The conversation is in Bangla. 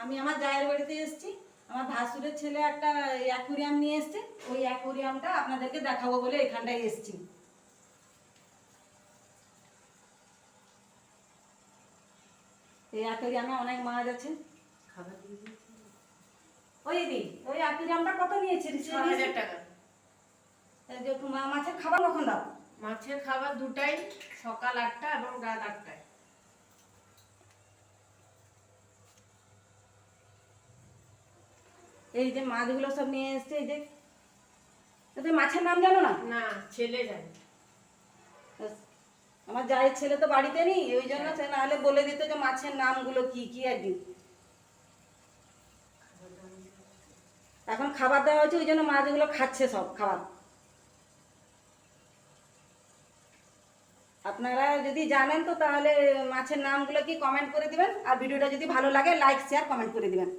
আমি আমার জায়ের বাড়িতে এসেছি। আমার ভাসুরের ছেলে একটা অ্যাকুরিয়াম নিয়ে এসেছে, ওই অ্যাকুরিয়ামটা আপনাদেরকে দেখাবো বলে এখানটায় এসেছি। এই অ্যাকুরিয়ামে অনেক মাছ আছে। ওই দিদি, ওই অ্যাকুরিয়ামটা কত নিয়েছে? ৬,০০০ টাকা। মাছের খাবার কখন দাও? মাছের খাবার দুটাই, সকাল ৮টা এবং রাত ৮টায়। এই যে মাছগুলো সব নিয়ে এসছে, এই যে তুমি মাছের নাম জানো না? না, ছেলে জানে। আমার জায়ের ছেলে তো বাড়িতে নেই, ওই জন্য সে নাহলে বলে দিত যে মাছের নামগুলো কি কি একদিন। এখন খাবার দেওয়া হচ্ছে, ওই জন্য মাছগুলো খাচ্ছে সব খাবার। আপনারা যদি জানেন তো তাহলে মাছের নামগুলো কি কমেন্ট করে দিবেন, আর ভিডিওটা যদি ভালো লাগে লাইক শেয়ার কমেন্ট করে দিবেন।